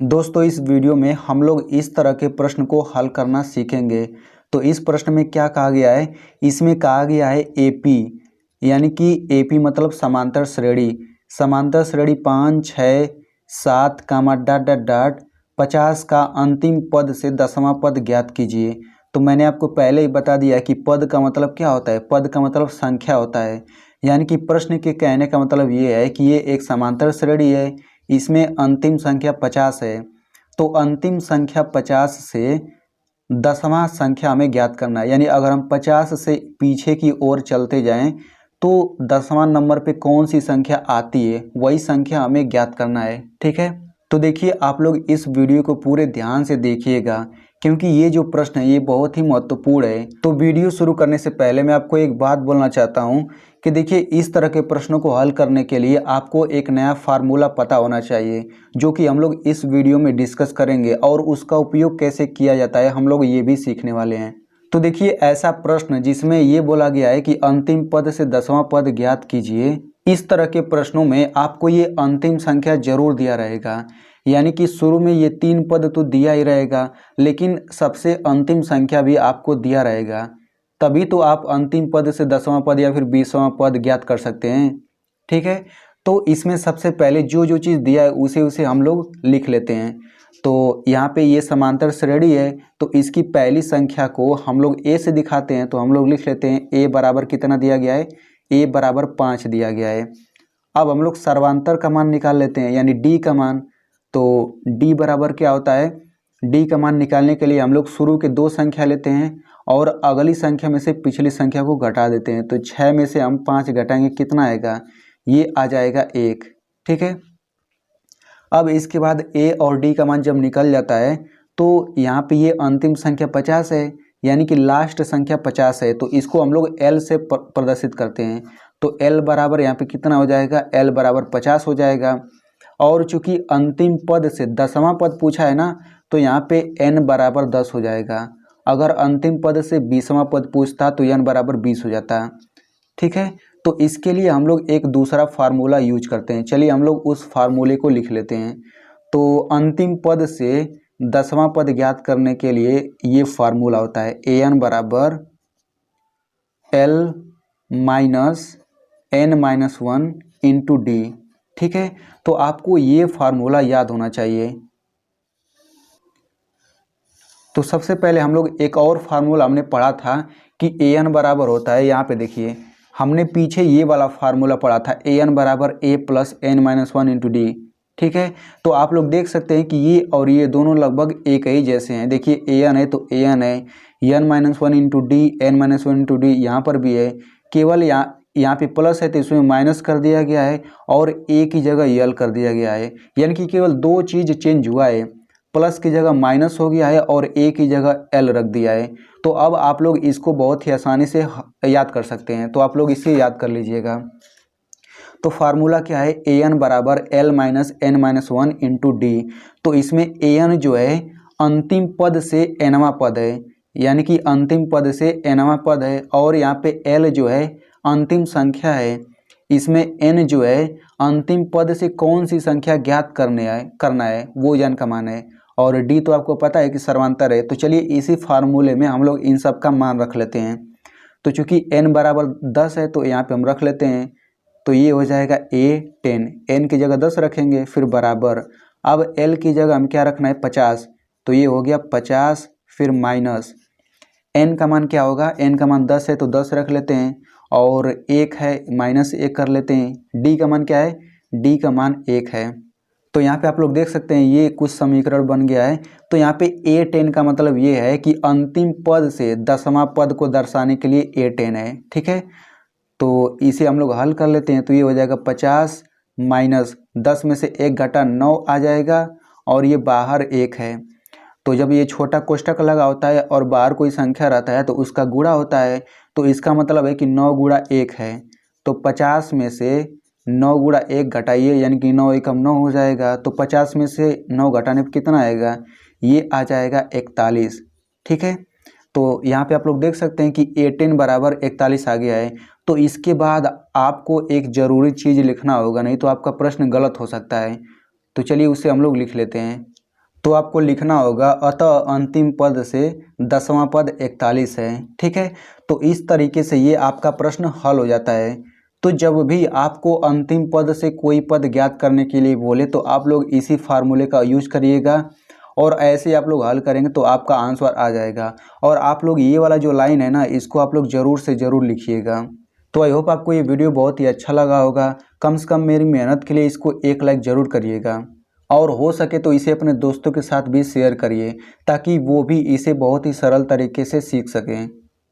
दोस्तों इस वीडियो में हम लोग इस तरह के प्रश्न को हल करना सीखेंगे। तो इस प्रश्न में क्या कहा गया है, इसमें कहा गया है एपी, यानी कि एपी मतलब समांतर श्रेणी। समांतर श्रेणी 5, 6, 7 कामा डॉट डॉट डॉट 50 का अंतिम पद से 10वां पद ज्ञात कीजिए। तो मैंने आपको पहले ही बता दिया कि पद का मतलब क्या होता है, पद का मतलब संख्या होता है। यानी कि प्रश्न के कहने का मतलब ये है कि ये एक समांतर श्रेणी है, इसमें अंतिम संख्या 50 है। तो अंतिम संख्या 50 से 10वां संख्या हमें ज्ञात करना है। यानी अगर हम 50 से पीछे की ओर चलते जाएं तो 10वां नंबर पे कौन सी संख्या आती है, वही संख्या हमें ज्ञात करना है। ठीक है, तो देखिए आप लोग इस वीडियो को पूरे ध्यान से देखिएगा, क्योंकि ये जो प्रश्न है ये बहुत ही महत्वपूर्ण है। तो वीडियो शुरू करने से पहले मैं आपको एक बात बोलना चाहता हूँ कि देखिए इस तरह के प्रश्नों को हल करने के लिए आपको एक नया फार्मूला पता होना चाहिए, जो कि हम लोग इस वीडियो में डिस्कस करेंगे, और उसका उपयोग कैसे किया जाता है हम लोग ये भी सीखने वाले हैं। तो देखिए ऐसा प्रश्न जिसमें ये बोला गया है कि अंतिम पद से 10वां पद ज्ञात कीजिए, इस तरह के प्रश्नों में आपको ये अंतिम संख्या जरूर दिया रहेगा। यानी कि शुरू में ये 3 पद तो दिया ही रहेगा, लेकिन सबसे अंतिम संख्या भी आपको दिया रहेगा, तभी तो आप अंतिम पद से 10वां पद या फिर 20वां पद ज्ञात कर सकते हैं। ठीक है, तो इसमें सबसे पहले जो जो चीज़ दिया है उसे उसे हम लोग लिख लेते हैं। तो यहाँ पे ये समांतर श्रेणी है, तो इसकी पहली संख्या को हम लोग ए से दिखाते हैं। तो हम लोग लिख लेते हैं ए बराबर कितना दिया गया है, ए बराबर 5 दिया गया है। अब हम लोग सर्वांतर का मान निकाल लेते हैं, यानी डी का मान। तो डी बराबर क्या होता है, डी का मान निकालने के लिए हम लोग शुरू के 2 संख्या लेते हैं और अगली संख्या में से पिछली संख्या को घटा देते हैं। तो 6 में से हम 5 घटाएंगे, कितना आएगा, ये आ जाएगा 1। ठीक है, अब इसके बाद ए और डी का मान जब निकल जाता है तो यहाँ पे ये अंतिम संख्या 50 है, यानी कि लास्ट संख्या 50 है। तो इसको हम लोग एल से प्रदर्शित करते हैं। तो एल बराबर यहाँ पे कितना हो जाएगा, एल बराबर 50 हो जाएगा। और चूंकि अंतिम पद से 10वां पद पूछा है ना, तो यहाँ पे एन बराबर 10 हो जाएगा। अगर अंतिम पद से 20वां पद पूछता तो एन बराबर 20 हो जाता। ठीक है, तो इसके लिए हम लोग एक दूसरा फार्मूला यूज करते हैं। चलिए हम लोग उस फार्मूले को लिख लेते हैं। तो अंतिम पद से 10वां पद ज्ञात करने के लिए ये फार्मूला होता है, ए एन बराबर l minus n minus 1 into D. ठीक है, तो आपको ये फार्मूला याद होना चाहिए। तो सबसे पहले हम लोग एक और फार्मूला हमने पढ़ा था कि ए एन बराबर होता है, यहाँ पे देखिए हमने पीछे ये वाला फार्मूला पढ़ा था, ए एन बराबर A plus N minus 1 into D. ठीक है, तो आप लोग देख सकते हैं कि ये और ये दोनों लगभग एक ही जैसे हैं। देखिए ए एन है तो ए एन है, n minus 1 into d, n minus 1 into d यहाँ पर भी है। केवल यहाँ पे प्लस है तो इसमें माइनस कर दिया गया है और ए की जगह यल कर दिया गया है। यानी कि केवल 2 चीज़ चेंज हुआ है, प्लस की जगह माइनस हो गया है और ए की जगह एल रख दिया है। तो अब आप लोग इसको बहुत ही आसानी से याद कर सकते हैं, तो आप लोग इसे याद कर लीजिएगा। तो फार्मूला क्या है, ए एन बराबर l minus n minus 1 into d. तो इसमें ए एन जो है अंतिम पद से एनवां पद है, यानी कि अंतिम पद से एनवां पद है, और यहाँ पे एल जो है अंतिम संख्या है। इसमें एन जो है अंतिम पद से कौन सी संख्या ज्ञात करना है वो एन का मान है, और डी तो आपको पता है कि सर्वांतर है। तो चलिए इसी फार्मूले में हम लोग इन सब का मान रख लेते हैं। तो चूंकि n बराबर 10 है तो यहाँ पे हम रख लेते हैं। तो ये हो जाएगा a 10, n की जगह 10 रखेंगे, फिर बराबर, अब l की जगह हम क्या रखना है 50। तो ये हो गया 50, फिर माइनस n का मान क्या होगा, n का मान 10 है तो 10 रख लेते हैं, और 1 है माइनस 1 कर लेते हैं। d का मान क्या है, d का मान 1 है। तो यहाँ पे आप लोग देख सकते हैं ये कुछ समीकरण बन गया है। तो यहाँ पे a10 का मतलब ये है कि अंतिम पद से 10वां पद को दर्शाने के लिए a10 है। ठीक है, तो इसे हम लोग हल कर लेते हैं। तो ये हो जाएगा 50 माइनस 10 में से 1 घटा 9 आ जाएगा, और ये बाहर 1 है। तो जब ये छोटा कोष्ठक लगा होता है और बाहर कोई संख्या रहता है तो उसका गुणा होता है। तो इसका मतलब है कि 9 गुणा 1 है। तो 50 में से 9 गुणा 1 घटाइए, यानी कि 9 एकम 9 हो जाएगा। तो 50 में से 9 घटाने पर कितना आएगा, ये आ जाएगा 41। ठीक है, तो यहाँ पे आप लोग देख सकते हैं कि a10 बराबर 41 आ गया है। तो इसके बाद आपको एक ज़रूरी चीज़ लिखना होगा, नहीं तो आपका प्रश्न गलत हो सकता है। तो चलिए उसे हम लोग लिख लेते हैं। तो आपको लिखना होगा अतः अंतिम पद से 10वां पद 41 है। ठीक है, तो इस तरीके से ये आपका प्रश्न हल हो जाता है। तो जब भी आपको अंतिम पद से कोई पद ज्ञात करने के लिए बोले तो आप लोग इसी फार्मूले का यूज करिएगा और ऐसे आप लोग हल करेंगे तो आपका आंसर आ जाएगा। और आप लोग ये वाला जो लाइन है ना, इसको आप लोग ज़रूर से ज़रूर लिखिएगा। तो आई होप आपको ये वीडियो बहुत ही अच्छा लगा होगा। कम से कम मेरी मेहनत के लिए इसको एक लाइक ज़रूर करिएगा और हो सके तो इसे अपने दोस्तों के साथ भी शेयर करिए ताकि वो भी इसे बहुत ही सरल तरीके से सीख सकें।